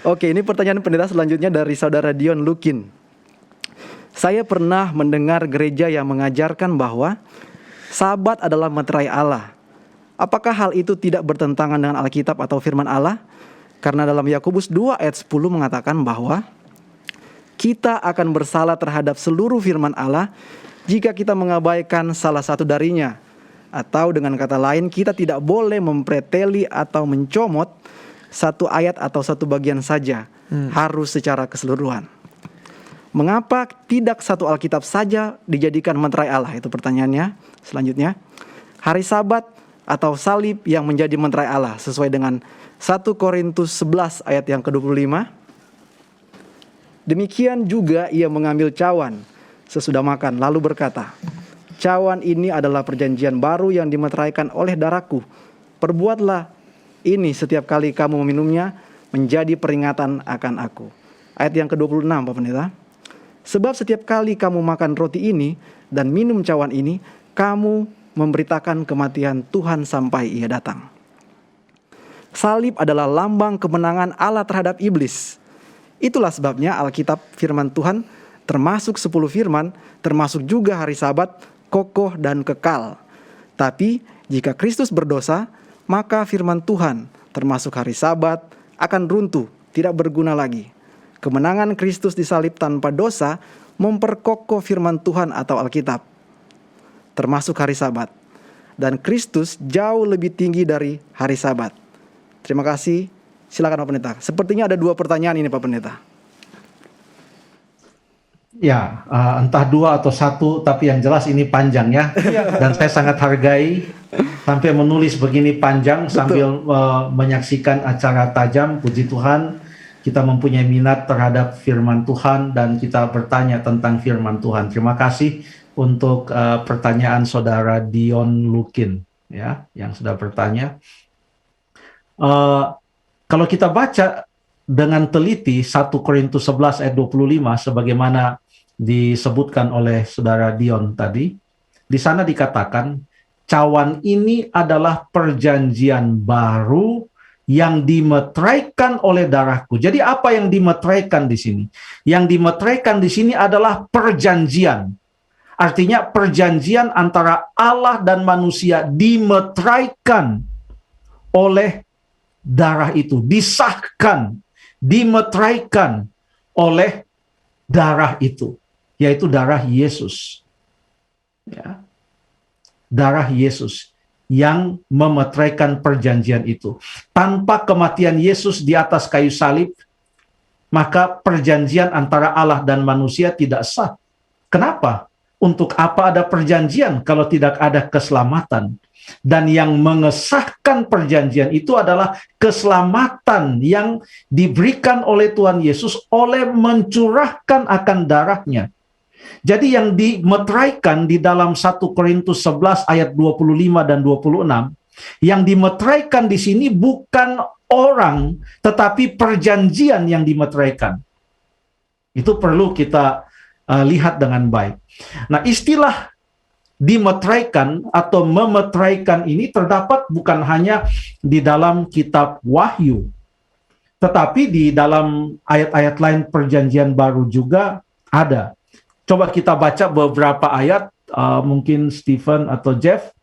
Oke, ini pertanyaan pendeta selanjutnya dari saudara Dion Lukin. Saya pernah mendengar gereja yang mengajarkan bahwa Sabat adalah meterai Allah. Apakah hal itu tidak bertentangan dengan Alkitab atau firman Allah? Karena dalam Yakobus 2 ayat 10 mengatakan bahwa kita akan bersalah terhadap seluruh firman Allah jika kita mengabaikan salah satu darinya. Atau dengan kata lain, kita tidak boleh mempreteli atau mencomot satu ayat atau satu bagian saja. Harus secara keseluruhan. Mengapa tidak satu Alkitab saja dijadikan meterai Allah? Itu pertanyaannya. Selanjutnya, hari Sabat atau salib yang menjadi meterai Allah sesuai dengan 1 Korintus 11 ayat yang ke-25. Demikian juga ia mengambil cawan sesudah makan lalu berkata, cawan ini adalah perjanjian baru yang dimeteraikan oleh darahku. Perbuatlah ini setiap kali kamu meminumnya menjadi peringatan akan aku. Ayat yang ke-26 Pak Pendeta. Sebab setiap kali kamu makan roti ini dan minum cawan ini, kamu memberitakan kematian Tuhan sampai ia datang. Salib adalah lambang kemenangan Allah terhadap iblis. Itulah sebabnya Alkitab firman Tuhan termasuk 10 firman, termasuk juga hari Sabat, kokoh dan kekal. Tapi jika Kristus berdosa, maka firman Tuhan termasuk hari Sabat akan runtuh, tidak berguna lagi. Kemenangan Kristus di salib tanpa dosa memperkokoh firman Tuhan atau Alkitab, termasuk hari Sabat. Dan Kristus jauh lebih tinggi dari hari Sabat. Terima kasih. Silakan Pak Pendeta. Sepertinya ada 2 pertanyaan ini Pak Pendeta. Ya, entah 2 atau 1, tapi yang jelas ini panjang ya. Dan saya sangat hargai sampai menulis begini panjang. Betul. Sambil menyaksikan acara tajam. Puji Tuhan, kita mempunyai minat terhadap firman Tuhan dan kita bertanya tentang firman Tuhan. Terima kasih untuk pertanyaan saudara Dion Lukin ya, yang sudah bertanya. Kalau kita baca dengan teliti 1 Korintus 11 ayat 25 sebagaimana disebutkan oleh saudara Dion tadi, di sana dikatakan cawan ini adalah perjanjian baru yang dimeteraikan oleh darahku. Jadi apa yang dimeteraikan di sini? Yang dimeteraikan di sini adalah perjanjian. Artinya perjanjian antara Allah dan manusia dimeteraikan oleh darah itu, disahkan, dimeteraikan oleh darah itu, yaitu darah Yesus. Ya. Darah Yesus yang memeteraikan perjanjian itu. Tanpa kematian Yesus di atas kayu salib, maka perjanjian antara Allah dan manusia tidak sah. Kenapa? Untuk apa ada perjanjian kalau tidak ada keselamatan? Dan yang mengesahkan perjanjian itu adalah keselamatan yang diberikan oleh Tuhan Yesus oleh mencurahkan akan darahnya. Jadi yang dimeteraikan di dalam 1 Korintus 11 ayat 25 dan 26, yang dimeteraikan di sini bukan orang, tetapi perjanjian yang dimeteraikan. Itu perlu kita lihat dengan baik. Nah, istilah dimeteraikan atau memeteraikan ini terdapat bukan hanya di dalam kitab Wahyu, tetapi di dalam ayat-ayat lain perjanjian baru juga ada. Coba kita baca beberapa ayat, mungkin Stephen atau Jeff.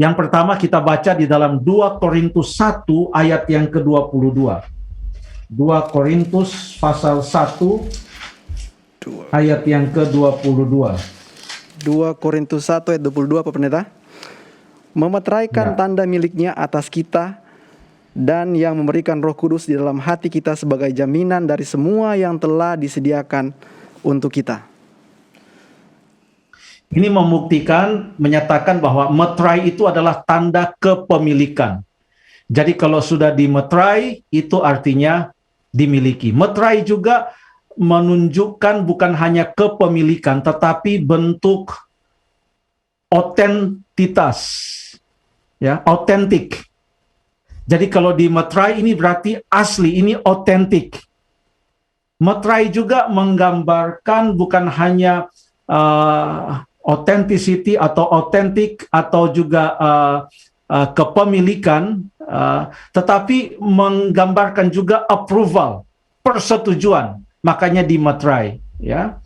Yang pertama kita baca di dalam 2 Korintus 1 ayat yang ke-22. 2 Korintus pasal 1 ayat yang ke-22. 2 Korintus 1 ayat 22 Pak Pendeta. Memeteraikan tanda miliknya atas kita dan yang memberikan Roh Kudus di dalam hati kita sebagai jaminan dari semua yang telah disediakan untuk kita. Ini membuktikan, menyatakan bahwa meterai itu adalah tanda kepemilikan. Jadi kalau sudah dimeterai, itu artinya dimiliki. Meterai juga menunjukkan bukan hanya kepemilikan, tetapi bentuk otentitas, ya, otentik. Jadi kalau dimeterai ini berarti asli, ini otentik. Meterai juga menggambarkan bukan hanya authenticity atau otentik atau juga kepemilikan, tetapi menggambarkan juga approval, persetujuan, makanya dimetrai, ya.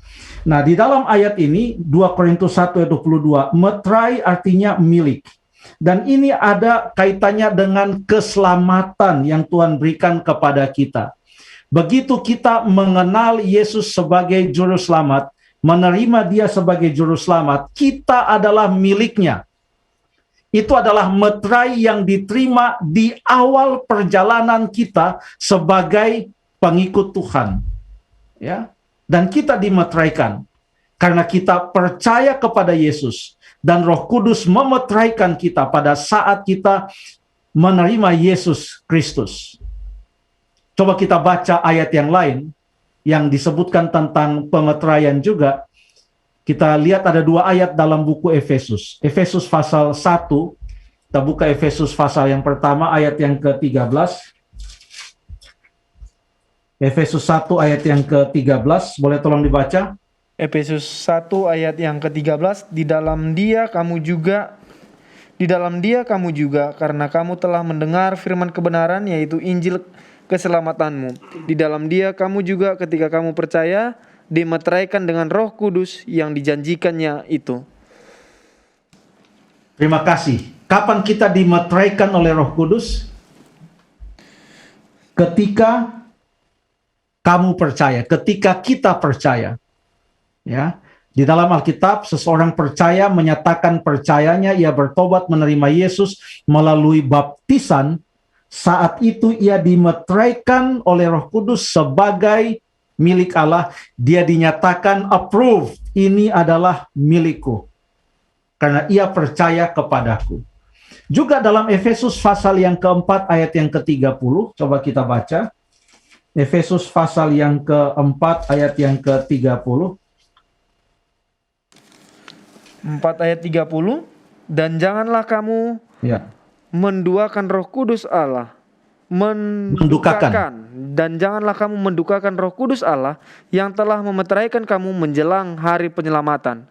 Nah, di dalam ayat ini 2 Korintus 1 ayat 22, metrai artinya milik. Dan ini ada kaitannya dengan keselamatan yang Tuhan berikan kepada kita. Begitu kita mengenal Yesus sebagai juru selamat, menerima Dia sebagai juru selamat, kita adalah miliknya. Itu adalah metrai yang diterima di awal perjalanan kita sebagai pengikut Tuhan. Ya. Dan kita dimetraikan karena kita percaya kepada Yesus dan Roh Kudus memetraikan kita pada saat kita menerima Yesus Kristus. Coba kita baca ayat yang lain yang disebutkan tentang pemetraian juga. Kita lihat ada 2 ayat dalam buku Efesus. Efesus pasal 1, kita buka Efesus pasal yang pertama ayat yang ke-13. Efesus 1 ayat yang ke-13, boleh tolong dibaca? Efesus 1 ayat yang ke-13, di dalam dia kamu juga karena kamu telah mendengar firman kebenaran, yaitu Injil keselamatanmu. Di dalam dia kamu juga ketika kamu percaya dimeteraikan dengan Roh Kudus yang dijanjikannya itu. Terima kasih. Kapan kita dimeteraikan oleh Roh Kudus? Ketika kamu percaya, ketika kita percaya. Ya. Di dalam Alkitab, seseorang percaya menyatakan percayanya, ia bertobat menerima Yesus melalui baptisan. Saat itu ia dimeteraikan oleh Roh Kudus sebagai milik Allah. Dia dinyatakan approved, ini adalah milikku. Karena ia percaya kepadaku. Juga dalam Efesus pasal yang keempat ayat yang ke-30, coba kita baca. Efesus pasal yang keempat ayat yang ke-30. 4 ayat 30, dan janganlah kamu menduakan Roh Kudus Allah. Dan janganlah kamu mendukakan Roh Kudus Allah yang telah memeteraikan kamu menjelang hari penyelamatan.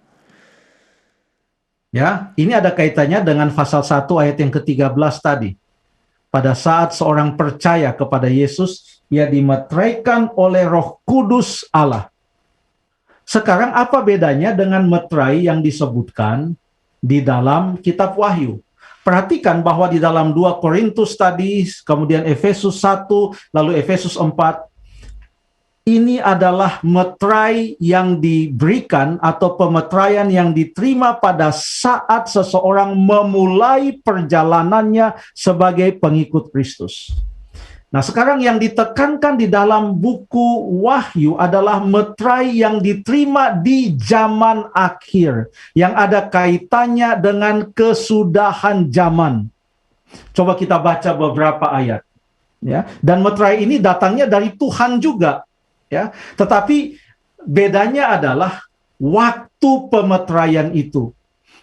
Ya, ini ada kaitannya dengan pasal 1 ayat yang ke-13 tadi. Pada saat seorang percaya kepada Yesus, ia dimeteraikan oleh Roh Kudus Allah. Sekarang apa bedanya dengan meterai yang disebutkan di dalam kitab Wahyu? Perhatikan bahwa di dalam 2 Korintus tadi, kemudian Efesus 1, lalu Efesus 4, ini adalah meterai yang diberikan atau pemeteraian yang diterima pada saat seseorang memulai perjalanannya sebagai pengikut Kristus. Nah, sekarang yang ditekankan di dalam buku Wahyu adalah meterai yang diterima di zaman akhir, yang ada kaitannya dengan kesudahan zaman. Coba kita baca beberapa ayat. Ya, dan meterai ini datangnya dari Tuhan juga. Ya, tetapi bedanya adalah waktu pemeteraian itu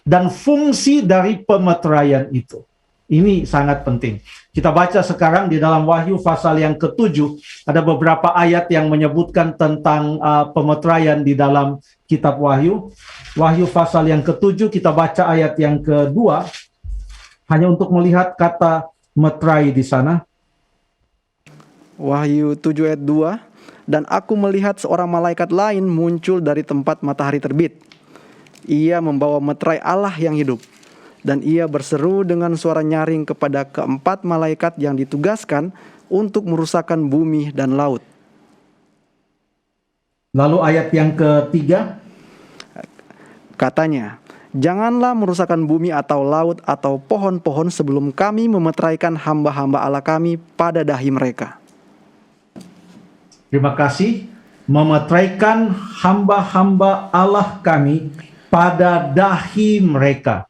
dan fungsi dari pemeteraian itu. Ini sangat penting. Kita baca sekarang di dalam Wahyu pasal yang ke-7, ada beberapa ayat yang menyebutkan tentang pemeteraian di dalam kitab Wahyu. Wahyu pasal yang ke-7, kita baca ayat yang ke-2, hanya untuk melihat kata meterai di sana. Wahyu 7 ayat 2, dan aku melihat seorang malaikat lain muncul dari tempat matahari terbit. Ia membawa meterai Allah yang hidup. Dan ia berseru dengan suara nyaring kepada keempat malaikat yang ditugaskan untuk merusakkan bumi dan laut. Lalu ayat yang ke-3. Katanya, janganlah merusakkan bumi atau laut atau pohon-pohon sebelum kami memeteraikan hamba-hamba Allah kami pada dahi mereka. Terima kasih. Memeteraikan hamba-hamba Allah kami pada dahi mereka.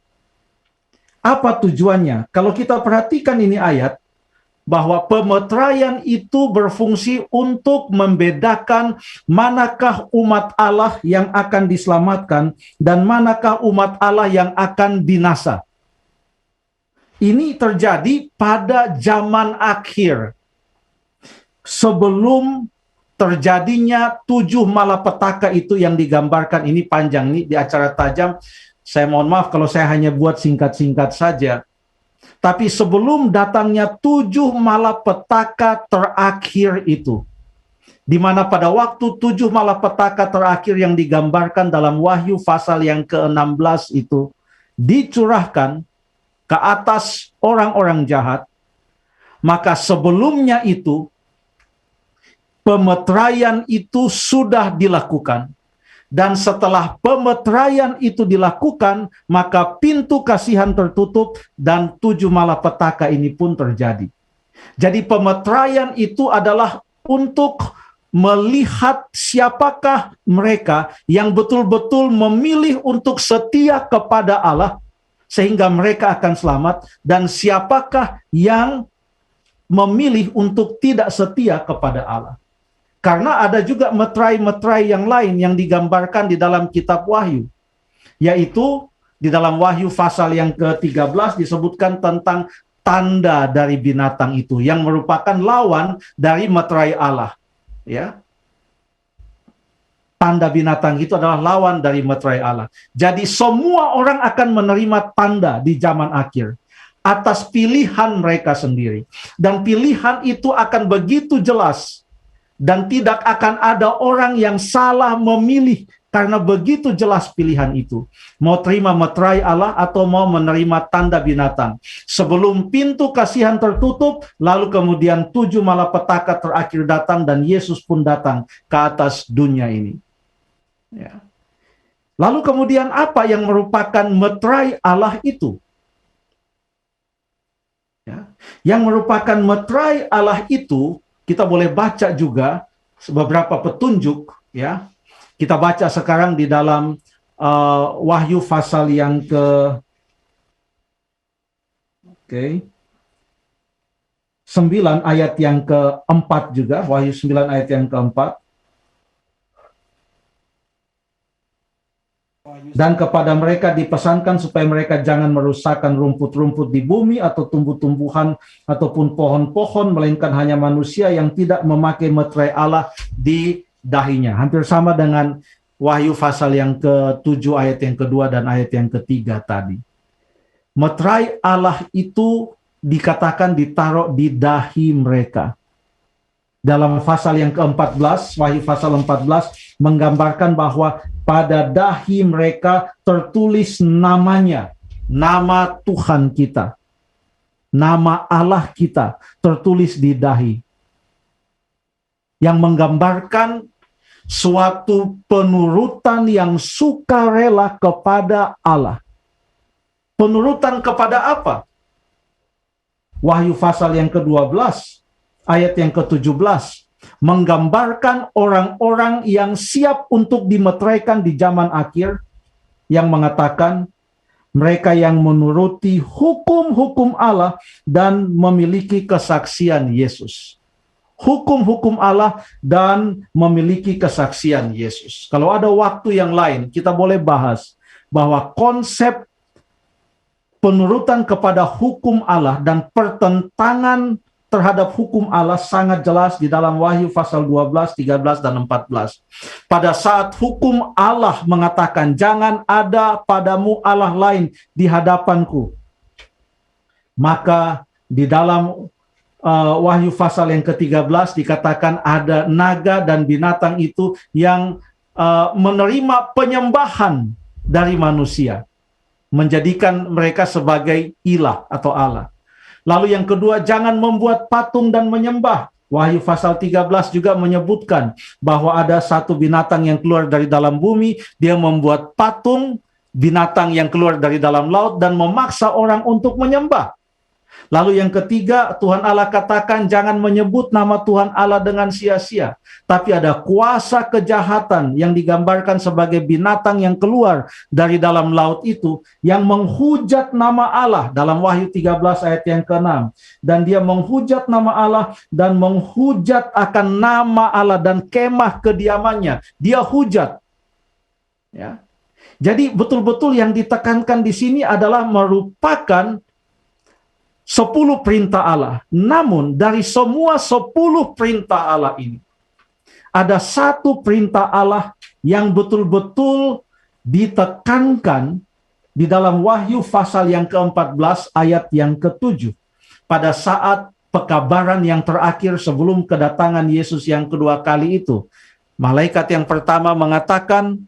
Apa tujuannya? Kalau kita perhatikan ini ayat, bahwa pemeteraian itu berfungsi untuk membedakan manakah umat Allah yang akan diselamatkan dan manakah umat Allah yang akan binasa. Ini terjadi pada zaman akhir. Sebelum terjadinya 7 malapetaka itu yang digambarkan, ini panjang nih di acara tajam. Saya mohon maaf kalau saya hanya buat singkat-singkat saja. Tapi sebelum datangnya 7 malapetaka terakhir itu, di mana pada waktu 7 malapetaka terakhir yang digambarkan dalam Wahyu pasal yang ke-16 itu dicurahkan ke atas orang-orang jahat, maka sebelumnya itu pemeteraian itu sudah dilakukan. Dan setelah pemeteraian itu dilakukan, maka pintu kasihan tertutup dan 7 malapetaka ini pun terjadi. Jadi pemeteraian itu adalah untuk melihat siapakah mereka yang betul-betul memilih untuk setia kepada Allah sehingga mereka akan selamat, dan siapakah yang memilih untuk tidak setia kepada Allah. Karena ada juga meterai-meterai yang lain yang digambarkan di dalam kitab Wahyu. Yaitu di dalam Wahyu pasal yang ke-13 disebutkan tentang tanda dari binatang itu yang merupakan lawan dari meterai Allah. Ya. Tanda binatang itu adalah lawan dari meterai Allah. Jadi semua orang akan menerima tanda di zaman akhir atas pilihan mereka sendiri. Dan pilihan itu akan begitu jelas. Dan tidak akan ada orang yang salah memilih karena begitu jelas pilihan itu. Mau terima meterai Allah atau mau menerima tanda binatang. Sebelum pintu kasihan tertutup, lalu kemudian 7 malapetaka terakhir datang dan Yesus pun datang ke atas dunia ini. Ya. Lalu kemudian apa yang merupakan meterai Allah itu? Ya. Yang merupakan meterai Allah itu, kita boleh baca juga beberapa petunjuk, ya. Kita baca sekarang di dalam Wahyu pasal yang ke 9 ayat yang keempat juga, Wahyu 9 ayat yang keempat. Dan kepada mereka dipesankan supaya mereka jangan merusakkan rumput-rumput di bumi atau tumbuh-tumbuhan ataupun pohon-pohon, melainkan hanya manusia yang tidak memakai meterai Allah di dahinya. Hampir sama dengan Wahyu pasal yang ke-7 ayat yang kedua dan ayat yang ketiga tadi. Meterai Allah itu dikatakan ditaruh di dahi mereka. Dalam pasal yang ke-14, Wahyu pasal 14 menggambarkan bahwa pada dahi mereka tertulis namanya, nama Tuhan kita, nama Allah kita tertulis di dahi. Yang menggambarkan suatu penurutan yang sukarela kepada Allah. Penurutan kepada apa? Wahyu pasal yang ke-12, ayat yang ke-17, menggambarkan orang-orang yang siap untuk dimeteraikan di zaman akhir, yang mengatakan mereka yang menuruti hukum-hukum Allah dan memiliki kesaksian Yesus. Hukum-hukum Allah dan memiliki kesaksian Yesus. Kalau ada waktu yang lain, kita boleh bahas bahwa konsep penurutan kepada hukum Allah dan pertentangan terhadap hukum Allah sangat jelas di dalam Wahyu pasal 12, 13, dan 14. Pada saat hukum Allah mengatakan, jangan ada padamu Allah lain di hadapanku. Maka di dalam Wahyu pasal yang ke-13 dikatakan ada naga dan binatang itu yang menerima penyembahan dari manusia. Menjadikan mereka sebagai ilah atau Allah. Lalu yang kedua, jangan membuat patung dan menyembah. Wahyu pasal 13 juga menyebutkan bahwa ada satu binatang yang keluar dari dalam bumi, dia membuat patung binatang yang keluar dari dalam laut dan memaksa orang untuk menyembah. Lalu yang ketiga, Tuhan Allah katakan jangan menyebut nama Tuhan Allah dengan sia-sia. Tapi ada kuasa kejahatan yang digambarkan sebagai binatang yang keluar dari dalam laut itu, yang menghujat nama Allah dalam Wahyu 13 ayat yang ke-6. Dan dia menghujat nama Allah dan menghujat akan nama Allah dan kemah kediamannya. Dia hujat. Ya. Jadi betul-betul yang ditekankan di sini adalah merupakan 10 perintah Allah. Namun dari semua 10 perintah Allah ini, ada satu perintah Allah yang betul-betul ditekankan di dalam Wahyu pasal yang ke-14 ayat yang ke-7. Pada saat pekabaran yang terakhir sebelum kedatangan Yesus yang kedua kali itu, malaikat yang pertama mengatakan,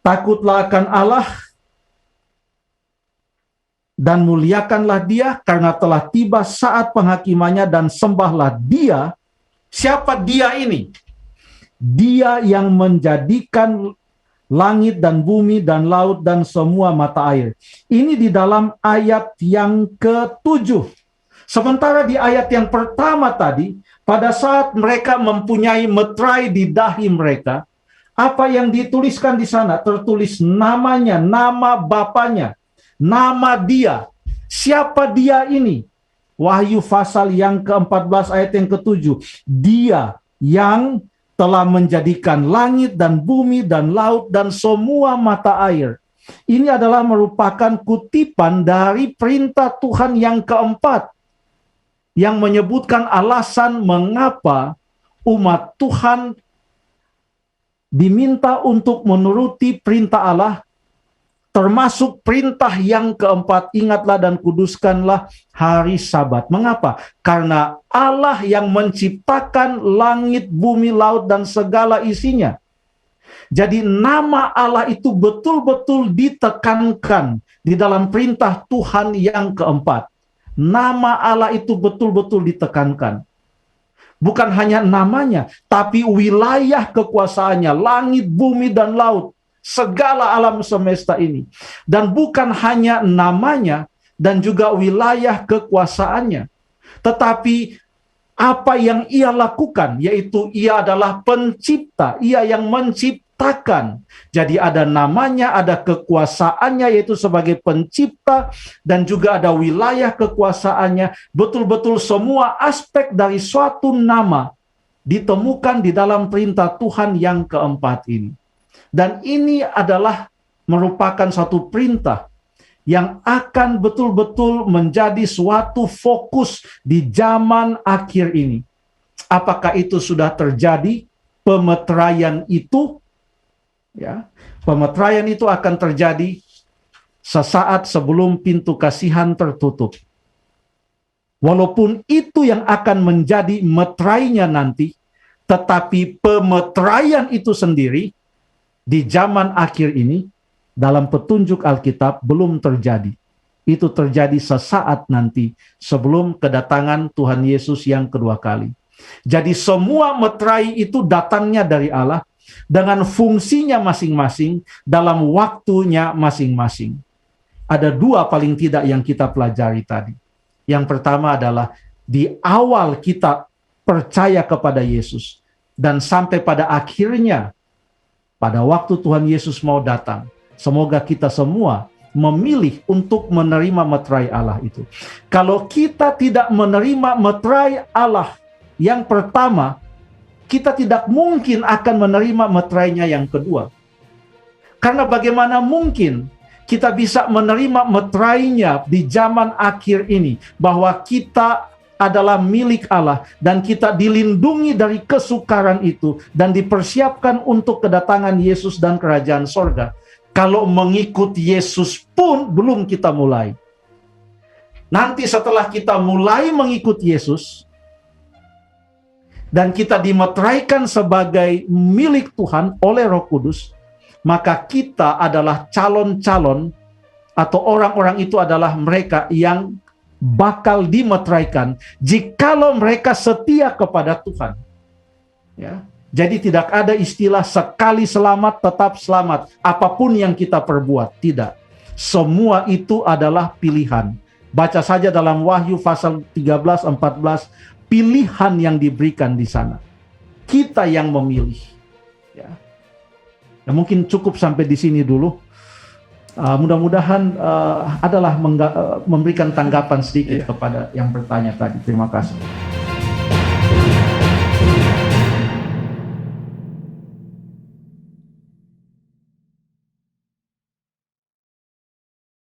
takutlah akan Allah dan muliakanlah Dia, karena telah tiba saat penghakimannya, dan sembahlah Dia. Siapa Dia ini? Dia yang menjadikan langit dan bumi dan laut dan semua mata air. Ini di dalam ayat yang ke-7. Sementara di ayat yang pertama tadi, pada saat mereka mempunyai meterai di dahi mereka, apa yang dituliskan di sana? Tertulis namanya, nama Bapanya, nama Dia. Siapa Dia ini? Wahyu pasal yang ke-14 ayat yang ke-7. Dia yang telah menjadikan langit dan bumi dan laut dan semua mata air. Ini adalah merupakan kutipan dari perintah Tuhan yang keempat, yang menyebutkan alasan mengapa umat Tuhan diminta untuk menuruti perintah Allah, termasuk perintah yang keempat, ingatlah dan kuduskanlah hari Sabat. Mengapa? Karena Allah yang menciptakan langit, bumi, laut, dan segala isinya. Jadi nama Allah itu betul-betul ditekankan di dalam perintah Tuhan yang keempat. Nama Allah itu betul-betul ditekankan. Bukan hanya namanya, tapi wilayah kekuasaannya, langit, bumi, dan laut. Segala alam semesta ini. Dan bukan hanya namanya dan juga wilayah kekuasaannya, tetapi apa yang Ia lakukan, yaitu Ia adalah pencipta, Ia yang menciptakan. Jadi ada namanya, ada kekuasaannya, yaitu sebagai pencipta, dan juga ada wilayah kekuasaannya. Betul-betul semua aspek dari suatu nama ditemukan di dalam perintah Tuhan yang keempat ini. Dan ini adalah merupakan suatu perintah yang akan betul-betul menjadi suatu fokus di zaman akhir ini. Apakah itu sudah terjadi? Pemeteraian itu, ya, pemeteraian itu akan terjadi sesaat sebelum pintu kasihan tertutup. Walaupun itu yang akan menjadi meterainya nanti, tetapi pemeteraian itu sendiri di zaman akhir ini, dalam petunjuk Alkitab, belum terjadi. Itu terjadi sesaat nanti, sebelum kedatangan Tuhan Yesus yang kedua kali. Jadi semua meterai itu datangnya dari Allah, dengan fungsinya masing-masing, dalam waktunya masing-masing. Ada dua paling tidak yang kita pelajari tadi. Yang pertama adalah, di awal kita percaya kepada Yesus, dan sampai pada akhirnya, pada waktu Tuhan Yesus mau datang, semoga kita semua memilih untuk menerima meterai Allah itu. Kalau kita tidak menerima meterai Allah yang pertama, kita tidak mungkin akan menerima meterainya yang kedua. Karena bagaimana mungkin kita bisa menerima meterainya di zaman akhir ini, bahwa kita adalah milik Allah, dan kita dilindungi dari kesukaran itu, dan dipersiapkan untuk kedatangan Yesus dan kerajaan sorga. Kalau mengikut Yesus pun belum kita mulai. Nanti setelah kita mulai mengikut Yesus, dan kita dimeteraikan sebagai milik Tuhan oleh Roh Kudus, maka kita adalah calon-calon, atau orang-orang itu adalah mereka yang bakal dimeteraikan jikalau mereka setia kepada Tuhan. Ya. Jadi tidak ada istilah sekali selamat tetap selamat, apapun yang kita perbuat. Tidak. Semua itu adalah pilihan. Baca saja dalam Wahyu pasal 13-14, pilihan yang diberikan di sana. Kita yang memilih. Ya. Nah, mungkin cukup sampai di sini dulu. Mudah-mudahan adalah memberikan tanggapan sedikit kepada yang bertanya tadi. Terima kasih.